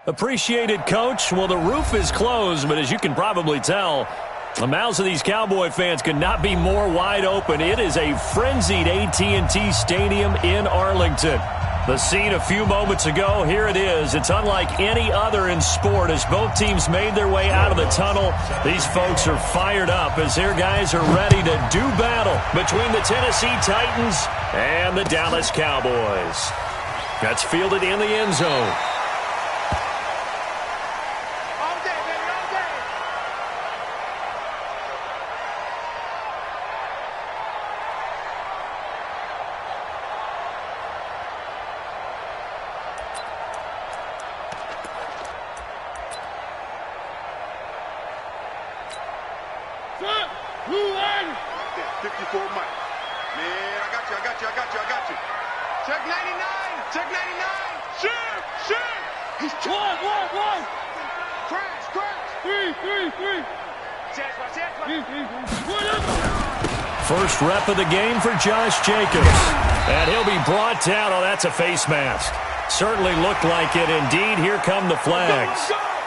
Appreciated, Coach. Well, the roof is closed, but as you can probably tell, the mouths of these Cowboy fans could not be more wide open. It is a frenzied AT&T Stadium in Arlington. The scene a few moments ago, here it is. It's unlike any other in sport as both teams made their way out of the tunnel. These folks are fired up as their guys are ready to do battle between the Tennessee Titans and the Dallas Cowboys. That's fielded in the end zone. First rep of the game for Josh Jacobs. And he'll be brought down. Oh, that's a face mask. Certainly looked like it. Indeed, here come the flags.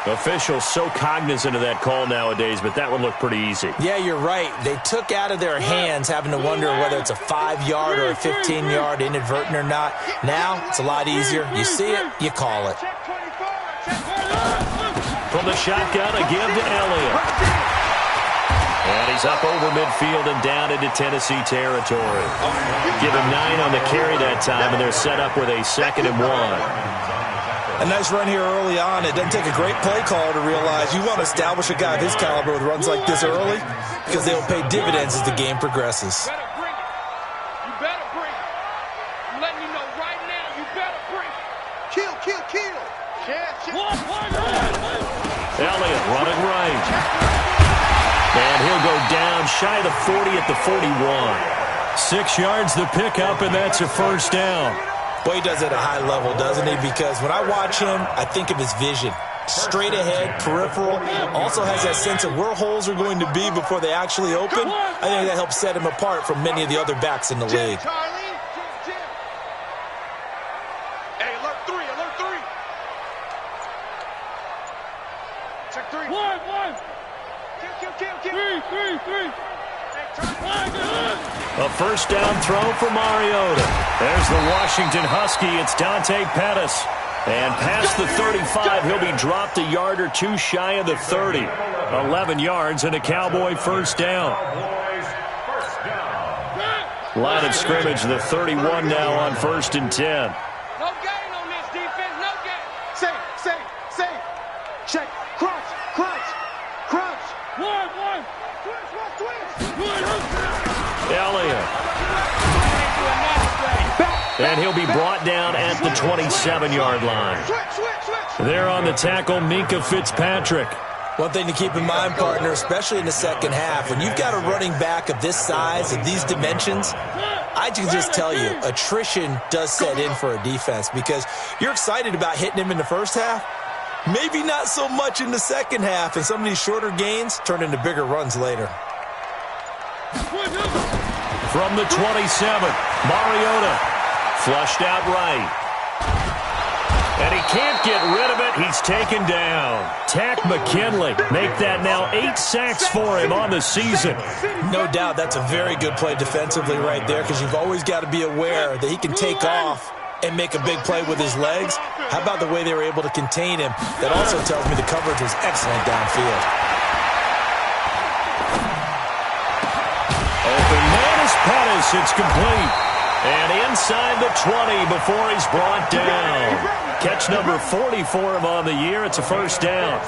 Officials so cognizant of that call nowadays, but that one looked pretty easy. Yeah, you're right. They took out of their hands having to wonder whether it's a 5-yard or a 15-yard inadvertent or not. Now, it's a lot easier. You see it, you call it. From the shotgun, a give to Elliott. And he's up over midfield and down into Tennessee territory. Give him 9 on the carry that time, and they're set up with a 2nd and 1. A nice run here early on. It doesn't take a great play call to realize you want to establish a guy of his caliber with runs like this early because they'll pay dividends as the game progresses. You better bring it. I'm letting you know right now, you better bring it. Kill. Elliott running right. And he'll go down shy of the 40 at the 41. 6 yards the pickup, and that's a first down. Boy, he does it at a high level, doesn't he? Because when I watch him, I think of his vision. Straight ahead, peripheral. Also has that sense of where holes are going to be before they actually open. I think that helps set him apart from many of the other backs in the league. Hey, alert 3. Check 3. One. Kill. 3. A first down throw for Mariota. There's the Washington Husky. It's Dante Pettis. And past the 35, he'll be dropped a yard or two shy of the 30. 11 yards and a Cowboy first down. Line of scrimmage, the 31 now on 1st and 10. No gain on this defense, no gain. Safe. Check. Crunch. One. Elliott. And he'll be brought down at the 27-yard line. There on the tackle, Minkah Fitzpatrick. One thing to keep in mind, partner, especially in the second half, when you've got a running back of this size, of these dimensions, I can just tell you, attrition does set in for a defense because you're excited about hitting him in the first half. Maybe not so much in the second half, and some of these shorter gains turn into bigger runs later. From the 27, Mariota flushed out right. And he can't get rid of it. He's taken down. Tack McKinley make that now 8 sacks for him on the season. No doubt that's a very good play defensively right there because you've always got to be aware that he can take off and make a big play with his legs. How about the way they were able to contain him? That also tells me the coverage was excellent downfield. Open man is Pettis. It's complete. And inside the 20 before he's brought down. Catch number 40 for him on the year. It's a first down.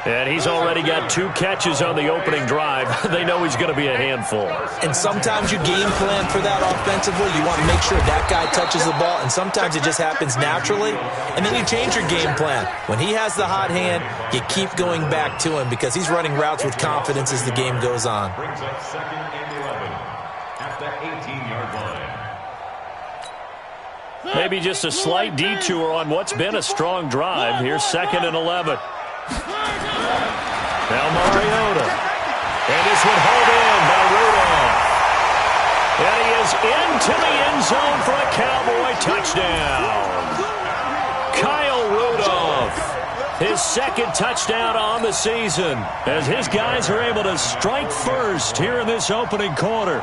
And he's already got 2 catches on the opening drive. They know he's going to be a handful. And sometimes you game plan for that offensively. You want to make sure that guy touches the ball. And sometimes it just happens naturally. And then you change your game plan. When he has the hot hand, you keep going back to him because he's running routes with confidence as the game goes on. Brings up 2nd and 11 at the 18-yard line. Maybe just a slight detour on what's been a strong drive. Here's 2nd and 11. Now Mariota. And this one hauled in by Rudolph. And he is into the end zone for a Cowboy touchdown. Kyle Rudolph his second touchdown on the season, as his guys are able to strike first here in this opening quarter.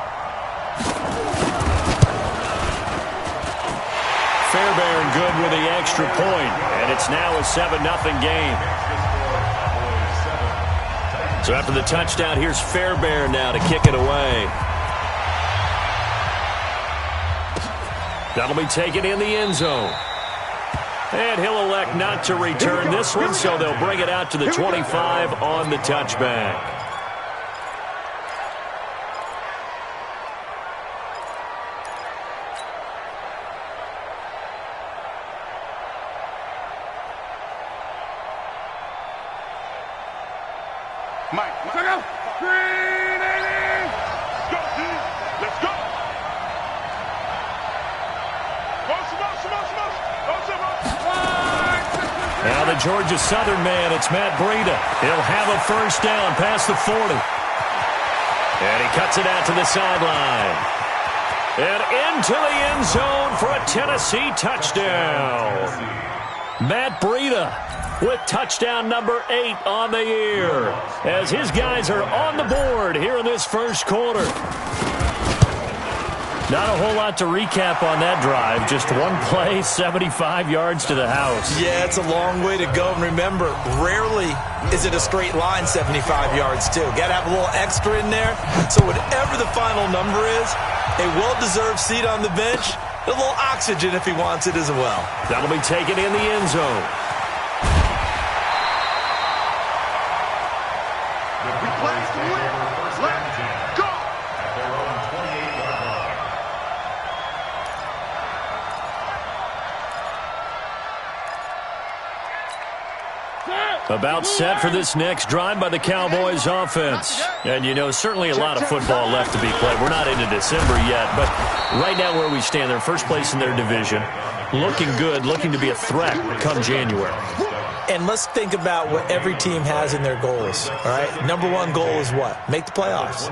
Fairbairn good with the extra point, and it's now a 7-0 game. So after the touchdown, here's Fairbairn now to kick it away. That'll be taken in the end zone. And he'll elect not to return this one, so they'll bring it out to the 25 on the touchback. Now the Georgia Southern man, it's Matt Breida. He'll have a first down past the 40. And he cuts it out to the sideline. And into the end zone for a Tennessee touchdown. Matt Breida with touchdown number 8 on the year, as his guys are on the board here in this first quarter. Not a whole lot to recap on that drive. Just one play, 75 yards to the house. Yeah, it's a long way to go. And remember, rarely is it a straight line 75 yards, too. Got to have a little extra in there. So whatever the final number is, a well-deserved seat on the bench, a little oxygen if he wants it as well. That'll be taken in the end zone. About set for this next drive by the Cowboys offense. And, you know, certainly a lot of football left to be played. We're not into December yet, but right now where we stand, they're first place in their division. Looking good, looking to be a threat come January. And let's think about what every team has in their goals, all right? Number 1 goal is what? Make the playoffs.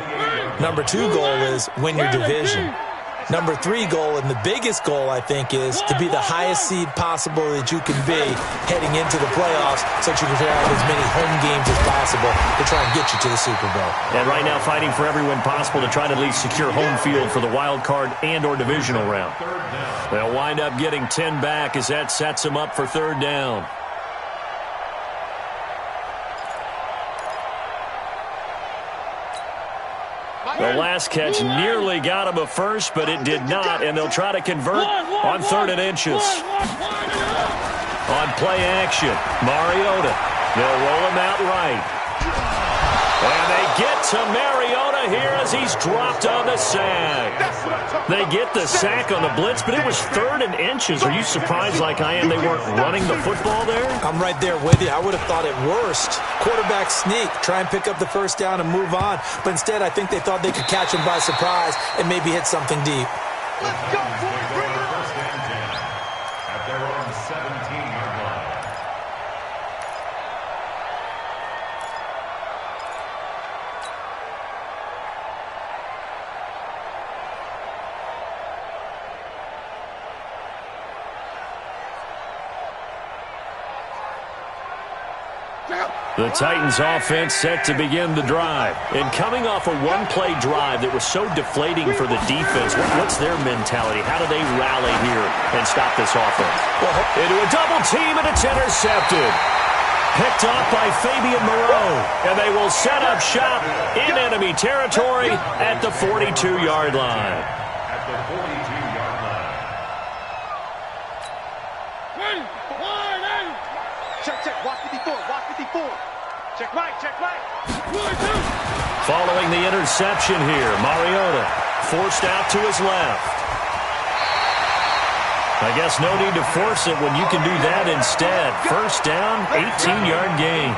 Number 2 goal is win your division. Number 3 goal, and the biggest goal, I think, is to be the highest seed possible that you can be heading into the playoffs, so that you can have as many home games as possible to try and get you to the Super Bowl. And right now fighting for every win possible to try to at least secure home field for the wild card and or divisional round. They'll wind up getting 10 back as that sets them up for third down. The last catch nearly got him a first, but it did not, and they'll try to convert on 3rd and inches. On play action, Mariota. They'll roll him out right. And they get to Mariota here as he's dropped on the sack. They get the sack on the blitz, but it was 3rd and inches. Are you surprised like I am they weren't running the football there? I'm right there with you. I would have thought at worst, quarterback sneak, try and pick up the first down and move on. But instead, I think they thought they could catch him by surprise and maybe hit something deep. Let's go, boys. Bring it on. First and 10 at their own 17-yard line. The Titans offense set to begin the drive. And coming off a one-play drive that was so deflating for the defense, what's their mentality? How do they rally here and stop this offense? Well, into a double team, and it's intercepted. Picked off by Fabian Moreau. And they will set up shop in enemy territory at the 42-yard line. At the 42-yard line. Check, watch 54, watch 54. Check right. Following the interception here, Mariota forced out to his left. I guess no need to force it when you can do that instead. First down, 18-yard gain.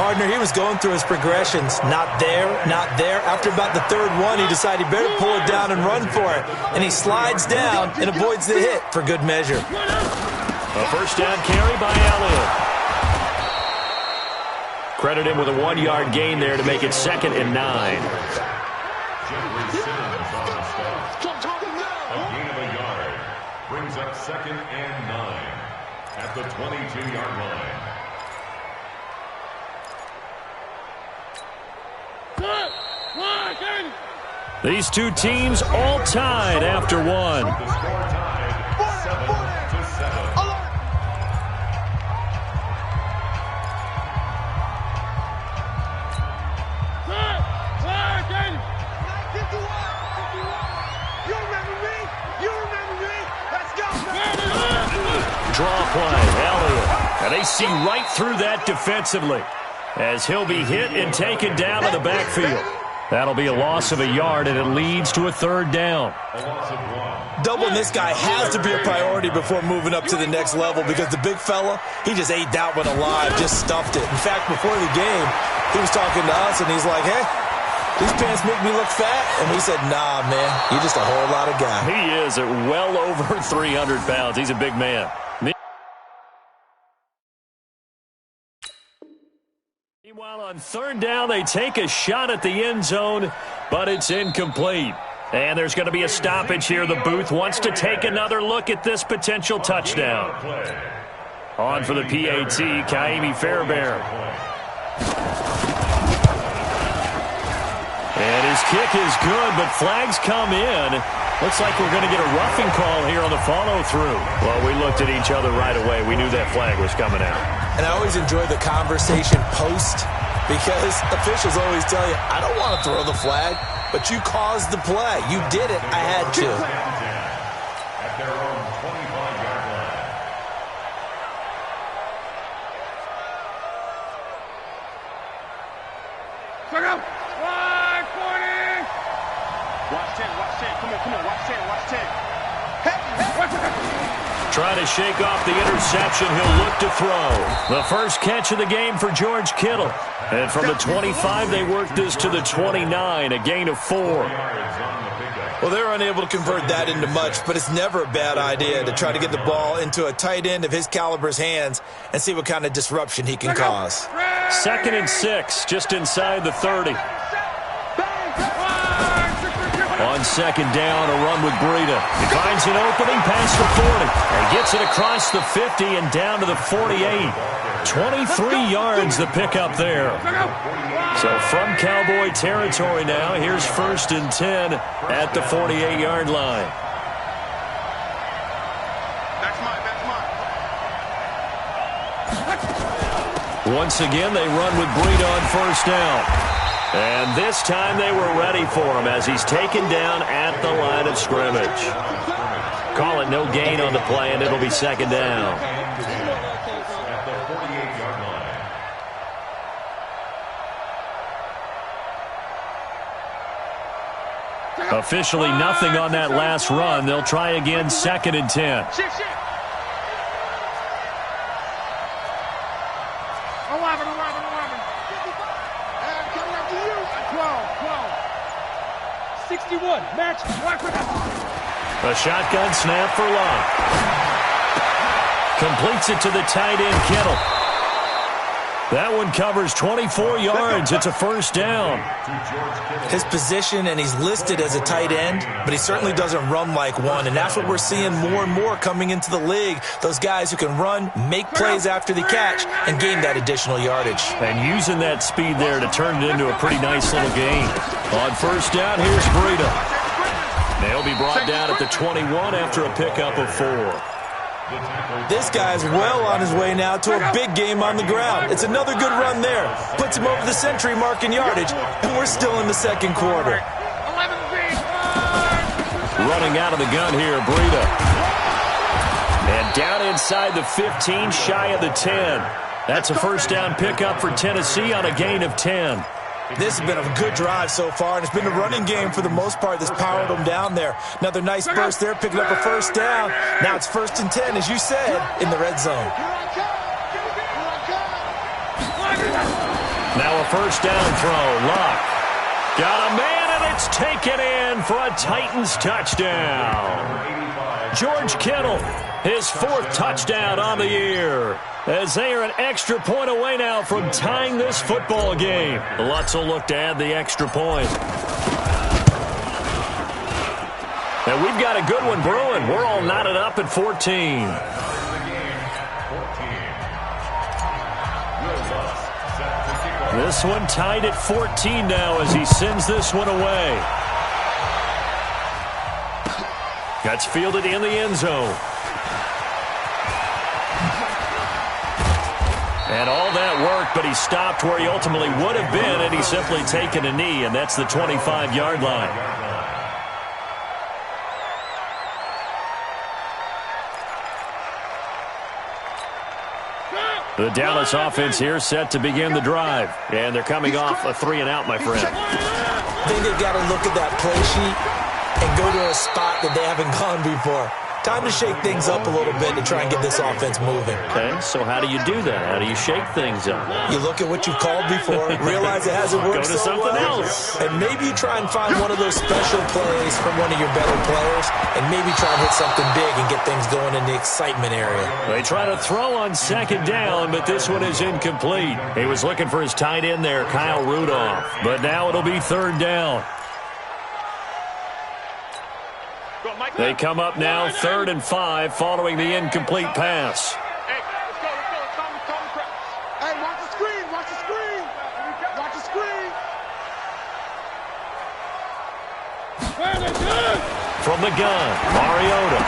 Partner, he was going through his progressions. Not there, not there. After about the 3rd one, he decided he better pull it down and run for it. And he slides down and avoids the hit for good measure. A first down carry by Elliott. Credit him with a 1-yard gain there to make it 2nd and 9. Jeffrey Simmons on the stop. A gain of a yard. Brings up 2nd and 9 at the 22-yard line. These two teams all tied after one. The score tied 7-7. Draw play, Elliott. And they see right through that defensively as he'll be hit and taken down in the backfield. That'll be a loss of a yard, and it leads to a third down. A loss of 1. Doubling this guy has to be a priority before moving up to the next level because the big fella, he just ate that one alive, just stuffed it. In fact, before the game, he was talking to us, and he's like, hey, these pants make me look fat. And we said, nah, man, you're just a whole lot of guy. He is at well over 300 pounds. He's a big man. Meanwhile, on third down, they take a shot at the end zone, but it's incomplete. And there's going to be a stoppage here. The booth wants to take another look at this potential touchdown. On for the PAT, Kaimi Fairbairn. And his kick is good, but flags come in. Looks like we're going to get a roughing call here on the follow-through. Well, we looked at each other right away. We knew that flag was coming out. And I always enjoy the conversation post because officials always tell you, I don't want to throw the flag, but you caused the play. You did it. I had to. At their own 25-yard line. Check out. Flag 40. Watch 10, watch 10. Come on, watch 10, watch 10. Hey, watch it. Trying to shake off the interception, he'll look to throw. The first catch of the game for George Kittle. And from the 25, they work this to the 29, a gain of 4. Well, they're unable to convert that into much, but it's never a bad idea to try to get the ball into a tight end of his caliber's hands and see what kind of disruption he can cause. 2nd and 6, just inside the 30. On second down, a run with Breida. He finds an opening past the 40 and gets it across the 50 and down to the 48. 23 yards the pickup there. So from Cowboy territory now, here's 1st and 10 at the 48-yard line. Once again, they run with Breida on 1st down. And this time they were ready for him as he's taken down at the line of scrimmage. Call it no gain on the play, and it'll be 2nd down. At the 48-yard line. Officially nothing on that last run. They'll try again 2nd and 10. Shift. 11. And coming up to you. 12. 61. Match. A shotgun snap for Love. Completes it to the tight end, Kittle. That one covers 24 yards. It's a 1st down. His position, and he's listed as a tight end, but he certainly doesn't run like one, and that's what we're seeing more and more coming into the league. Those guys who can run, make plays after the catch, and gain that additional yardage. And using that speed there to turn it into a pretty nice little gain. On 1st down, here's Breida. They'll be brought down at the 21 after a pickup of 4. This guy's well on his way now to a big game on the ground. It's another good run there. Puts him over the century mark in yardage, and we're still in the 2nd quarter. Running out of the gun here, Breida. And down inside the 15, shy of the 10. That's a 1st down pickup for Tennessee on a gain of 10. This has been a good drive so far, and it's been the running game for the most part that's powered them down there. Another nice burst there, picking up a 1st down. Now it's 1st and 10, as you said, in the red zone. Now a 1st down throw. Luck. Got a man, and it's taken in for a Titans touchdown. George Kittle, his 4th touchdown on the year. As they are an extra point away now from tying this football game. Lutz will look to add the extra point. And we've got a good one brewing. We're all knotted up at 14. This one tied at 14 now as he sends this one away. That's fielded in the end zone. And all that worked, but he stopped where he ultimately would have been, and he's simply taken a knee, and that's the 25-yard line. The Dallas offense here set to begin the drive. And they're coming off a 3-and-out, my friend. I think they've got to look at that play sheet and go to a spot that they haven't gone before. Time to shake things up a little bit to try and get this offense moving. Okay, so how do you do that? How do you shake things up? You look at what you've called before, realize it hasn't worked Go to so something well, else. and maybe you try and find one of those special plays from one of your better players, and maybe try and hit something big and get things going in the excitement area. They try to throw on second down, but this one is incomplete. He was looking for his tight end there, Kyle Rudolph, but now it'll be third down. They come up now 3rd and 5 following the incomplete pass. Hey, let's go. Tom. Hey, watch the screen. Watch the screen. From the gun, Mariota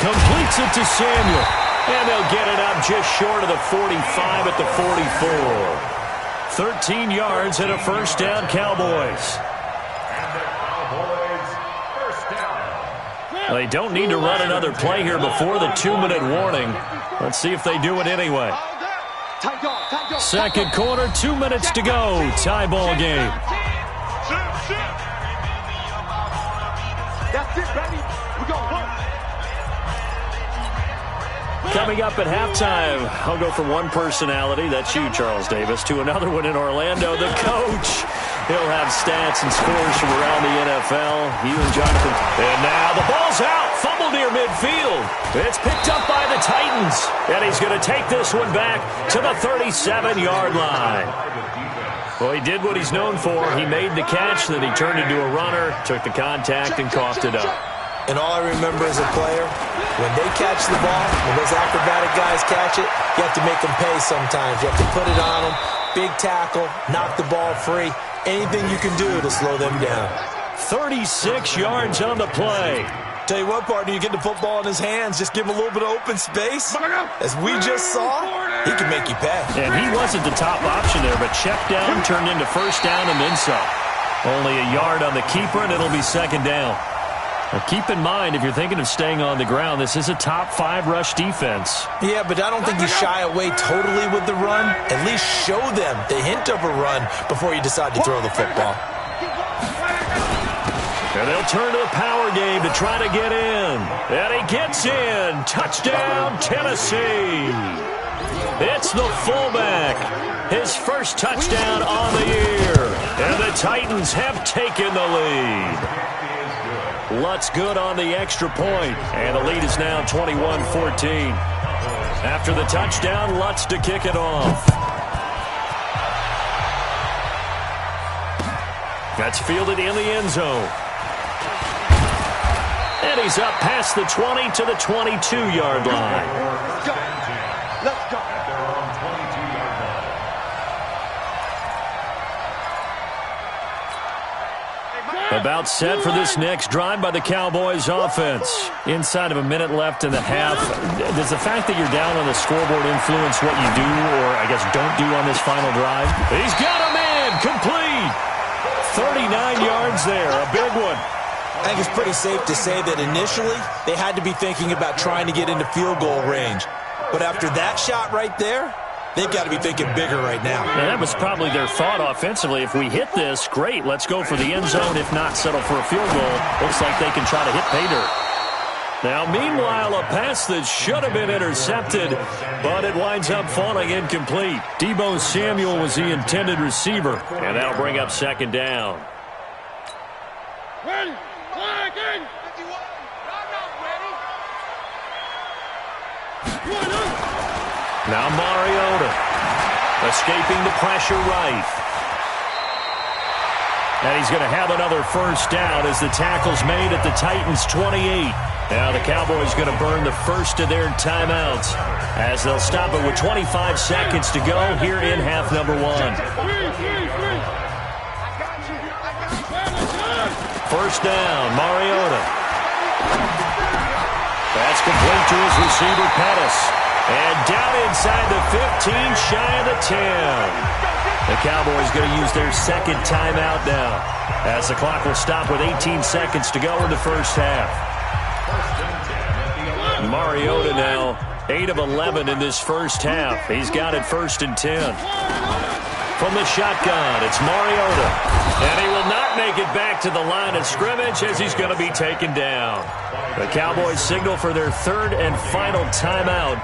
completes it to Samuel. And they'll get it up just short of the 45 at the 44. 13 yards and a first down, Cowboys. They don't need to run another play here before the 2-minute warning. Let's see if they do it anyway. Second quarter, 2 minutes to go. Tie ball game. That's it, baby. We're going to work. Coming up at halftime, I'll go from one personality, that's you, Charles Davis, to another one in Orlando, the coach. He'll have stats and scores from around the NFL. You and Jonathan. And now the ball's out. Fumble near midfield. It's picked up by the Titans. And he's going to take this one back to the 37-yard line. Well, he did what he's known for. He made the catch, then he turned into a runner, took the contact, and coughed it up. And all I remember as a player, when they catch the ball, when those acrobatic guys catch it, you have to make them pay sometimes. You have to put it on them, big tackle, knock the ball free. Anything you can do to slow them down. 36 yards on the play. Tell you what, partner, you get the football in his hands, just give him a little bit of open space. As we just saw, he can make you pay. And he wasn't the top option there, but check down turned into first down and then some. Only a yard on the keeper, and it'll be second down. Now keep in mind, if you're thinking of staying on the ground, this is a top 5 rush defense. Yeah, but I don't think you shy away totally with the run. At least show them the hint of a run before you decide to throw the football. And they'll turn to the power game to try to get in. And he gets in. Touchdown, Tennessee. It's the fullback. His first touchdown on the year. And the Titans have taken the lead. Lutz good on the extra point, and the lead is now 21-14. After the touchdown, Lutz to kick it off. That's fielded in the end zone. And he's up past the 20 to the 22-yard line. Let's go. About set for this next drive by the Cowboys offense. Inside of a minute left in the half. Does the fact that you're down on the scoreboard influence what you do, or I guess don't do on this final drive? He's got a man complete. 39 yards there, a big one. I think it's pretty safe to say that initially they had to be thinking about trying to get into field goal range. But after that shot right there, they've got to be thinking bigger right now. And that was probably their thought offensively. If we hit this, great, let's go for the end zone. If not, settle for a field goal. Looks like they can try to hit pay dirt. Now, meanwhile, a pass that should have been intercepted, but it winds up falling incomplete. Deebo Samuel was the intended receiver, and that'll bring up second down. Ready? Flag in. Now Mariota escaping the pressure right. And he's going to have another first down as the tackle's made at the Titans' 28. Now the Cowboys going to burn the first of their timeouts as they'll stop it with 25 seconds to go here in half number 1. First down, Mariota. That's complete to his receiver, Pettis. And down inside the 15, shy of the 10. The Cowboys going to use their second timeout now as the clock will stop with 18 seconds to go in the first half. Mariota now 8 of 11 in this first half. He's got it 1st and 10. From the shotgun, it's Mariota. And he will not make it back to the line of scrimmage as he's going to be taken down. The Cowboys signal for their third and final timeout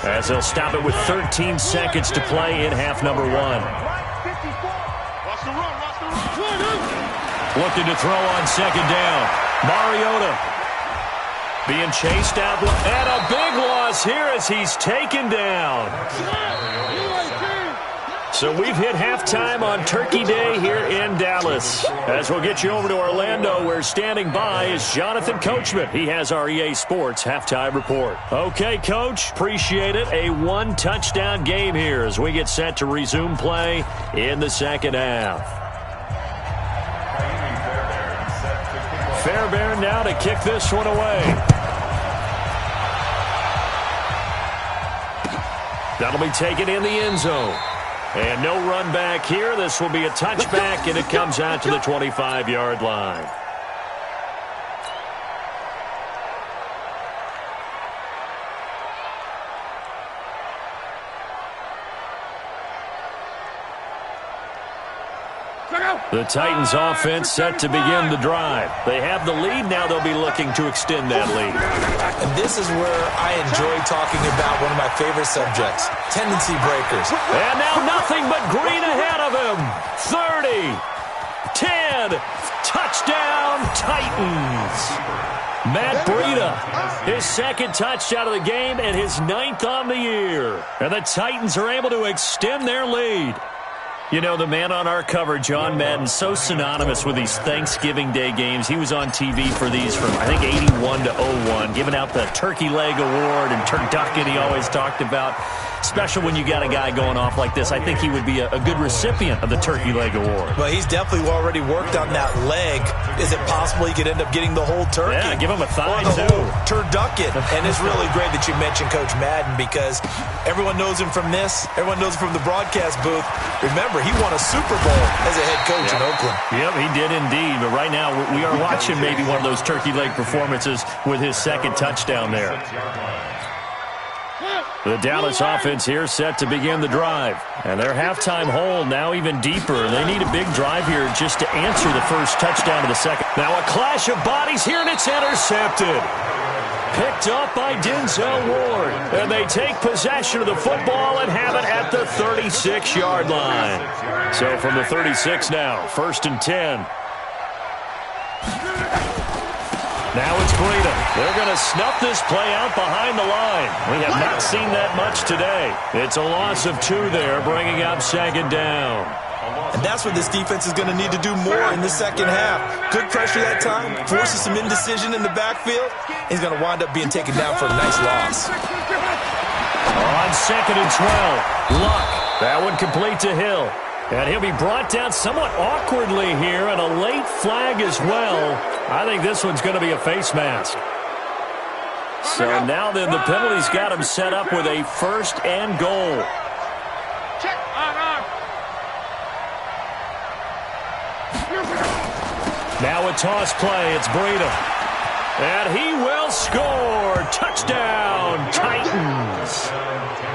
as they'll stop it with 13 seconds to play in half number 1. Looking to throw on second down. Mariota being chased out. And a big loss here as he's taken down. So we've hit halftime on Turkey Day here in Dallas. As we'll get you over to Orlando, where standing by is Jonathan Coachman. He has our EA Sports halftime report. Okay, Coach, appreciate it. A one-touchdown game here as we get set to resume play in the second half. Fairbairn now to kick this one away. That'll be taken in the end zone. And no run back here. This will be a touchback, and it comes out to the 25-yard line. The Titans offense set to begin the drive. They have the lead. Now they'll be looking to extend that lead. And this is where I enjoy talking about one of my favorite subjects, tendency breakers. And now nothing but green ahead of him. 30, 10, touchdown Titans. Matt Breida, his second touchdown of the game and his 9th on the year. And the Titans are able to extend their lead. You know, the man on our cover, John Madden, so synonymous with these Thanksgiving Day games. He was on TV for these from, I think, 81 to 01, giving out the Turkey Leg Award and turducken he always talked about. Special when you got a guy going off like this. I think he would be a good recipient of the Turkey Leg Award. Well, he's definitely already worked on that leg. Is it possible he could end up getting the whole turkey? Yeah, give him a thigh, too. Turducken. And it's really great that you mentioned Coach Madden because everyone knows him from this. Everyone knows him from the broadcast booth. Remember, he won a Super Bowl as a head coach in Oakland. Yep, he did indeed. But right now, we are watching maybe one of those turkey leg performances with his second touchdown there. The Dallas offense here set to begin the drive. And their halftime hole now even deeper. They need a big drive here just to answer the first touchdown of the second. Now a clash of bodies here, and it's intercepted. Picked up by Denzel Ward. And they take possession of the football and have it at the 36-yard line. So from the 36 now, 1st and 10. Now it's Breida. They're going to snuff this play out behind the line. We have not seen that much today. It's a loss of 2 there, bringing up second down. And that's what this defense is going to need to do more in the second half. Good pressure that time, forces some indecision in the backfield. He's going to wind up being taken down for a nice loss. On 2nd and 12, Luck. That one complete to Hill. And he'll be brought down somewhat awkwardly here, and a late flag as well. I think this one's going to be a face mask. So now then the penalty's got him set up with a 1st and goal. Check on. Now a toss play. It's Breida. And he will score. Touchdown, Titans.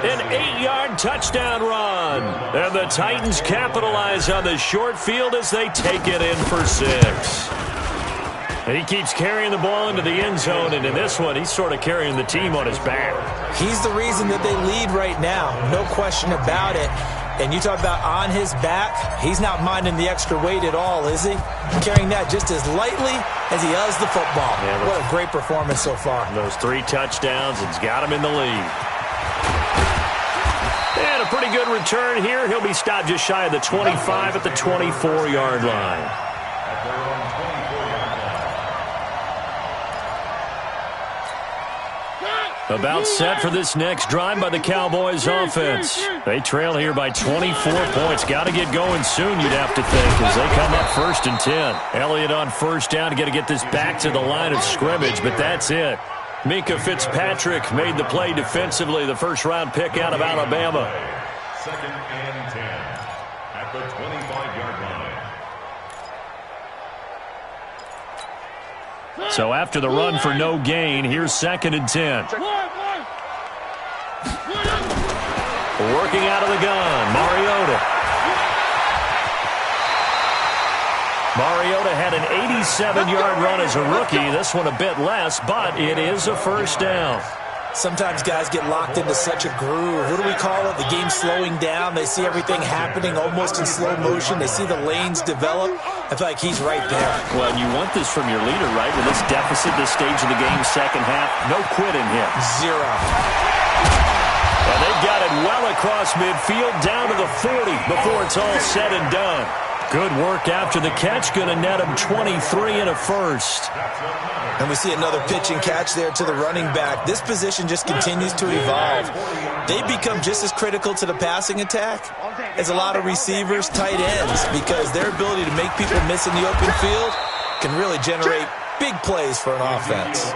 An 8-yard touchdown run. And the Titans capitalize on the short field as they take it in for 6. And he keeps carrying the ball into the end zone, and in this one, he's sort of carrying the team on his back. He's the reason that they lead right now, no question about it. And you talk about on his back, he's not minding the extra weight at all, is he? Carrying that just as lightly as he does the football. Yeah, what a great performance so far. Those 3 touchdowns, it's got him in the lead. And a pretty good return here. He'll be stopped just shy of the 25 at the 24-yard line. About set for this next drive by the Cowboys offense. They trail here by 24 points. Got to get going soon, you'd have to think, as they come up 1st and 10. Elliott on first down. Got to get this back to the line of scrimmage, but that's it. Mika Fitzpatrick made the play defensively, the first-round pick out of Alabama. 2nd and 10 at the 25-yard line. So after the run for no gain, here's 2nd and 10. Working out of the gun, Mariota. Mariota had an 87-yard run as a rookie. This one a bit less, but it is a first down. Sometimes guys get locked into such a groove. What do we call it? The game slowing down. They see everything happening almost in slow motion. They see the lanes develop. I feel like he's right there. Well, you want this from your leader, right? With this deficit, this stage of the game, second half, no quitting him. 0. And they've got it well across midfield, down to the 40 before it's all said and done. Good work after the catch. Going to net him 23 and a first. And we see another pitch and catch there to the running back. This position just continues to evolve. They become just as critical to the passing attack as a lot of receivers, tight ends, because their ability to make people miss in the open field can really generate big plays for an offense.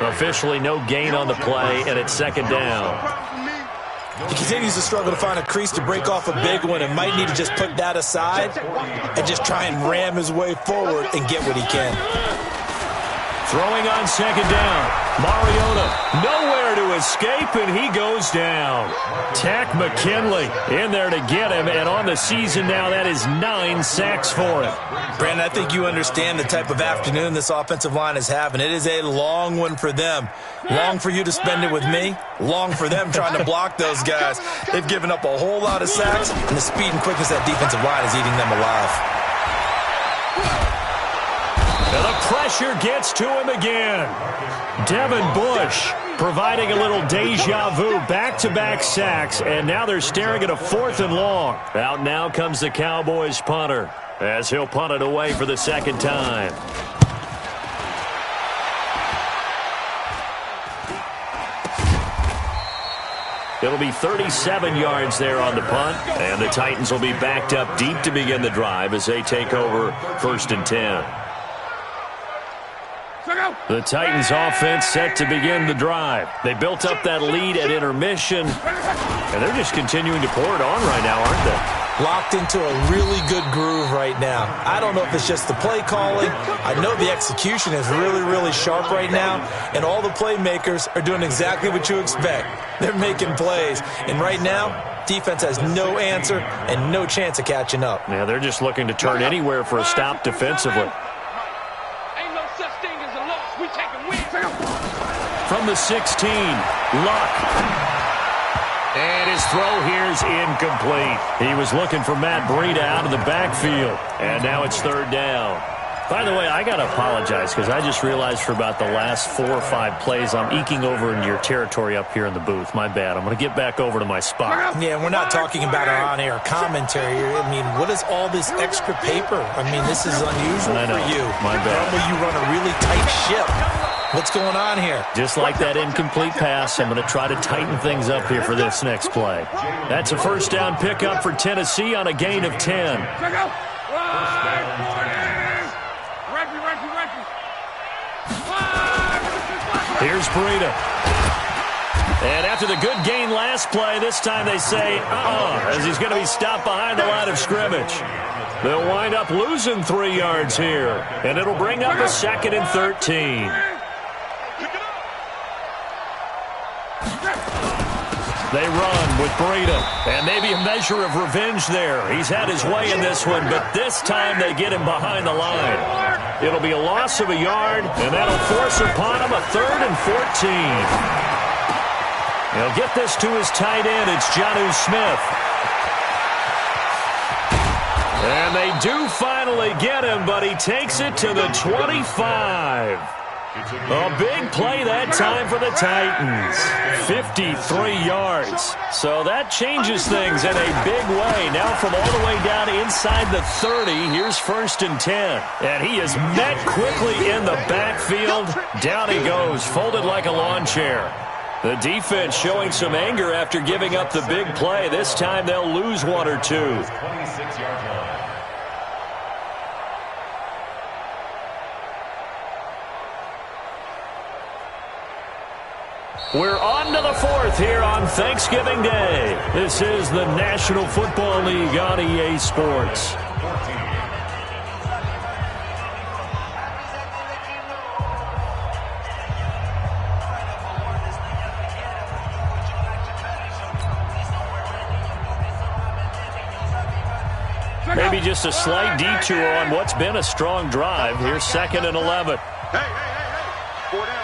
Officially no gain on the play, and it's 2nd down. He continues to struggle to find a crease to break off a big one and might need to just put that aside and just try and ram his way forward and get what he can. Throwing on 2nd down. Mariota nowhere to escape, and he goes down. Tack McKinley in there to get him, and on the season now, that is 9 sacks for him. Brandon, I think you understand the type of afternoon this offensive line is having. It is a long one for them. Long for you to spend it with me. Long for them trying to block those guys. They've given up a whole lot of sacks, and the speed and quickness of that defensive line is eating them alive. And the pressure gets to him again. Devin Bush providing a little deja vu, back-to-back sacks, and now they're staring at a 4th and long. Out now comes the Cowboys punter, as he'll punt it away for the 2nd time. It'll be 37 yards there on the punt, and the Titans will be backed up deep to begin the drive as they take over 1st and 10. The Titans offense set to begin the drive. They built up that lead at intermission, and they're just continuing to pour it on right now, aren't they? Locked into a really good groove right now. I don't know if it's just the play calling. I know the execution is really, really sharp right now, and all the playmakers are doing exactly what you expect. They're making plays, and right now, defense has no answer and no chance of catching up. Yeah, they're just looking to turn anywhere for a stop defensively. From the 16, Luck. And his throw here's incomplete. He was looking for Matt Breida out of the backfield. And now it's 3rd down. By the way, I got to apologize because I just realized for about the last 4 or 5 plays I'm eking over into your territory up here in the booth. My bad. I'm going to get back over to my spot. Yeah, we're not talking about our on-air commentary here. I mean, what is all this extra paper? I mean, this is unusual for you. My bad. Normally you run a really tight ship. What's going on here? Just like that incomplete pass, I'm going to try to tighten things up here for this next play. That's a 1st down pickup for Tennessee on a gain of 10. Here's Breida. And after the good gain last play, this time they say, as he's going to be stopped behind the line of scrimmage. They'll wind up losing 3 yards here, and it'll bring up a 2nd and 13. They run with Breida, and maybe a measure of revenge there. He's had his way in this one, but this time they get him behind the line. It'll be a loss of a yard, and that'll force upon him a 3rd and 14. He'll get this to his tight end. It's Jonnu Smith. And they do finally get him, but he takes it to the 25. A big play that time for the Titans. 53 yards. So that changes things in a big way. Now from all the way down inside the 30, here's 1st and 10. And he is met quickly in the backfield. Down he goes, folded like a lawn chair. The defense showing some anger after giving up the big play. This time they'll lose one or two. 26-yard line. We're on to the fourth here on Thanksgiving Day. This is the National Football League on EA Sports. Maybe just a slight detour on what's been a strong drive. Here's 2nd and 11. Hey. 4 down.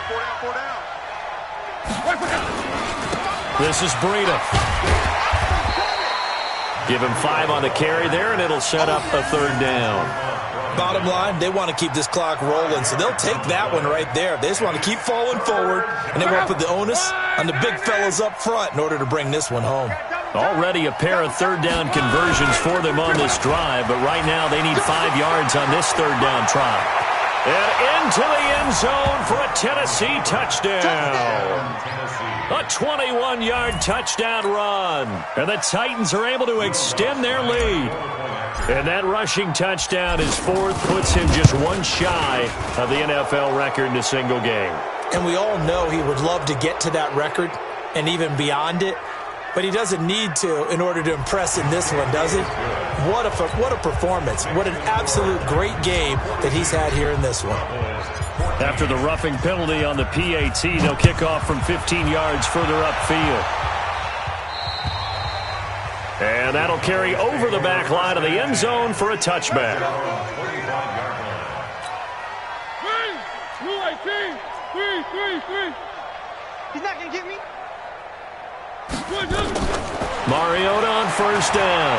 This is Breida. Give him 5 on the carry there, and it'll set up a 3rd down. Bottom line, they want to keep this clock rolling, so they'll take that one right there. They just want to keep falling forward, and they won't put the onus on the big fellas up front in order to bring this one home. Already a pair of 3rd down conversions for them on this drive, but right now they need 5 yards on this 3rd down try. And into the end zone for a Tennessee touchdown. A 21-yard touchdown run. And the Titans are able to extend their lead. And that rushing touchdown, his 4th, puts him just one shy of the NFL record in a single game. And we all know he would love to get to that record and even beyond it. But he doesn't need to in order to impress in this one, does he? What a performance. What an absolute great game that he's had here in this one. After the roughing penalty on the PAT, they'll kick off from 15 yards further upfield. And that'll carry over the back line of the end zone for a touchback. 3. He's not going to get me. Mariota on 1st down.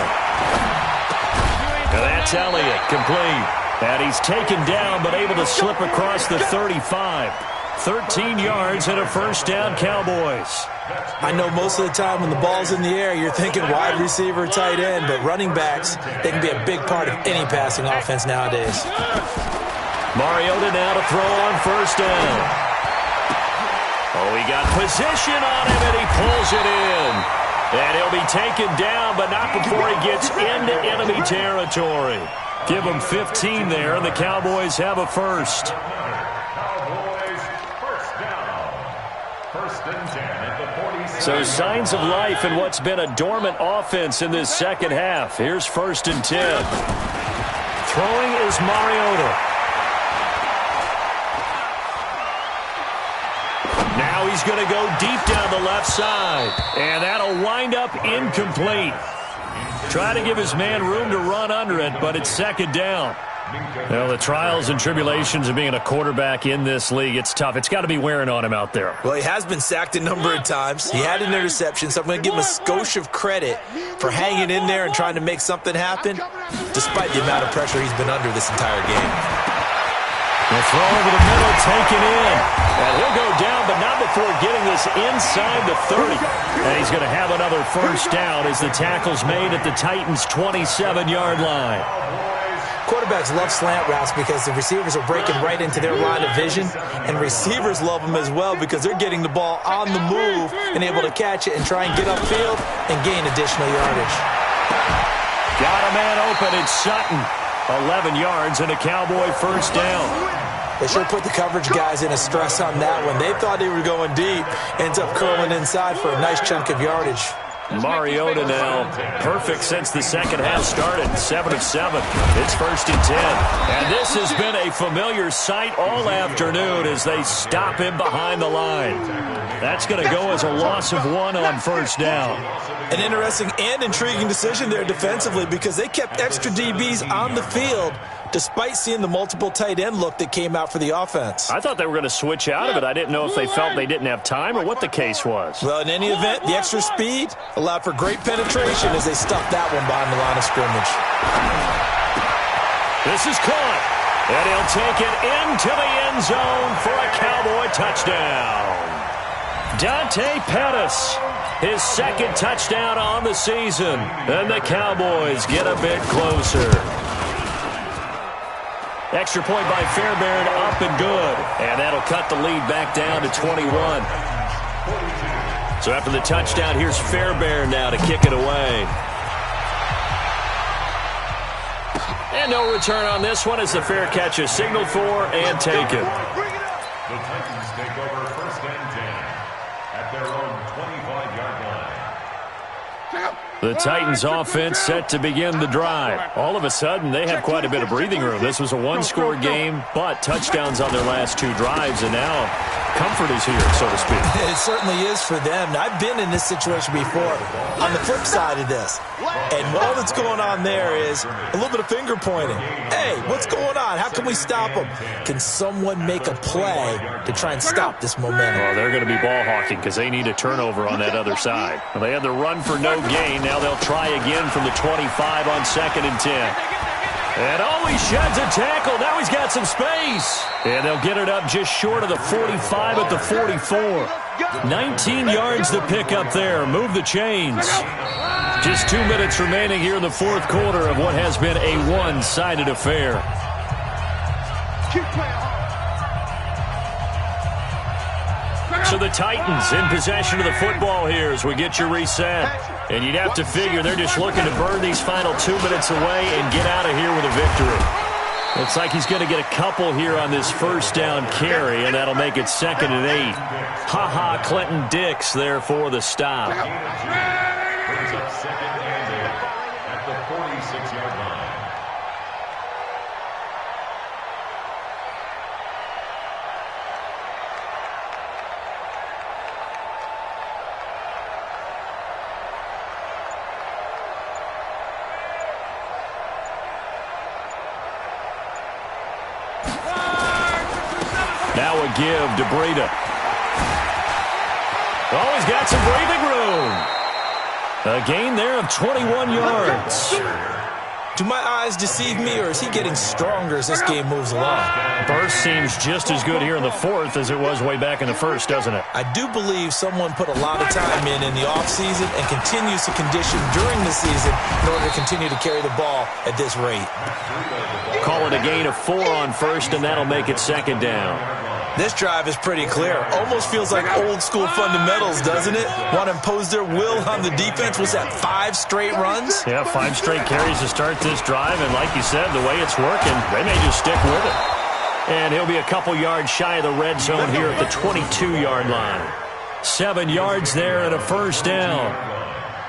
And that's Elliott, complete. And he's taken down but able to slip across the 35. 13 yards and a 1st down, Cowboys. I know most of the time when the ball's in the air, you're thinking wide receiver, tight end, but running backs, they can be a big part of any passing offense nowadays. Mariota now to throw on 1st down. Oh, he got position on him, and he pulls it in. And he'll be taken down, but not before he gets into enemy territory. Give him 15 there, and the Cowboys have a 1st. Cowboys, 1st down. 1st and 10 at the 46. So signs of life in what's been a dormant offense in this second half. Here's 1st and 10. Throwing is Mariota. Now he's going to go deep down the left side. And that'll wind up incomplete. Try to give his man room to run under it, but it's 2nd down. Well, the trials and tribulations of being a quarterback in this league, it's tough. It's got to be wearing on him out there. Well, he has been sacked a number of times. He had an interception, so I'm going to give him a skosh of credit for hanging in there and trying to make something happen, despite the amount of pressure he's been under this entire game. The throw over the middle, taken in. And he'll go down, but not before getting this inside the 30. And he's going to have another 1st down as the tackle's made at the Titans' 27-yard line. Quarterbacks love slant routes because the receivers are breaking right into their line of vision, and receivers love them as well because they're getting the ball on the move and able to catch it and try and get upfield and gain additional yardage. Got a man open, it's Sutton. 11 yards and a Cowboy 1st down. They sure put the coverage guys in a stress on that one. They thought they were going deep. Ends up curling inside for a nice chunk of yardage. Mariota now perfect since the second half started. 7 of 7. It's 1st and 10. And this has been a familiar sight all afternoon as they stop him behind the line. That's going to go as a loss of 1 on 1st down. An interesting and intriguing decision there defensively because they kept extra DBs on the field despite seeing the multiple tight end look that came out for the offense. I thought they were going to switch out of it. I didn't know if they felt they didn't have time or what the case was. Well, in any event, the extra speed allowed for great penetration as they stuffed that one behind the line of scrimmage. This is caught, and he'll take it into the end zone for a Cowboy touchdown. Dante Pettis, his 2nd touchdown on the season, and the Cowboys get a bit closer. Extra point by Fairbairn, up and good. And that'll cut the lead back down to 21. So after the touchdown, here's Fairbairn now to kick it away. And no return on this one as the fair catch is signaled for and taken. The Titans take over 1st and 10 at their own 25-yard line. The Titans offense set to begin the drive. All of a sudden, they have quite a bit of breathing room. This was a one-score game, but touchdowns on their last 2 drives, and now comfort is here, so to speak. It certainly is for them. I've been in this situation before on the flip side of this. And all that's going on there is a little bit of finger pointing. Hey, what's going on? How can we stop them? Can someone make a play to try and stop this momentum? Well, they're going to be ball hawking because they need a turnover on that other side. Well, they had the run for no gain. Now they'll try again from the 25 on 2nd and 10. And he sheds a tackle. Now he's got some space. And they'll get it up just short of the 45 at the 44. 19 yards to pick up there. Move the chains. Just 2 minutes remaining here in the 4th quarter of what has been a one-sided affair. So the Titans in possession of the football here as we get your reset. And you'd have to figure they're just looking to burn these final 2 minutes away and get out of here with a victory. Looks like he's going to get a couple here on this 1st down carry, and that'll make it 2nd and 8. Ha-ha, Clinton Dix there for the stop. Brings up 2nd and 8 at the 46-yard line. Now a give to Breida. Oh, he's got some breathing room. A gain there of 21 yards. Do my eyes deceive me, or is he getting stronger as this game moves along? Burst seems just as good here in the 4th as it was way back in the 1st, doesn't it? I do believe someone put a lot of time in the offseason and continues to condition during the season in order to continue to carry the ball at this rate. Call it a gain of 4 on 1st, and that'll make it 2nd down. This drive is pretty clear. Almost feels like old school fundamentals, doesn't it? Want to impose their will on the defense. Was that 5 straight runs? Yeah, 5 straight carries to start this drive, and like you said, the way it's working, they may just stick with it. And he'll be a couple yards shy of the red zone here at the 22-yard line. 7 yards there and a 1st down.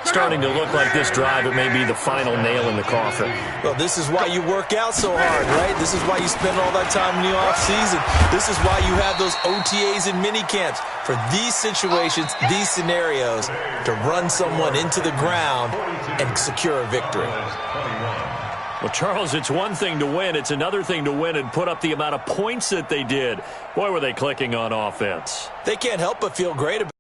Starting to look like this drive, it may be the final nail in the coffin. Well, this is why you work out so hard, right? This is why you spend all that time in the offseason. This is why you have those OTAs and mini camps for these situations, these scenarios, to run someone into the ground and secure a victory. Well, Charles, it's one thing to win. It's another thing to win and put up the amount of points that they did. Boy, were they clicking on offense. They can't help but feel great about it.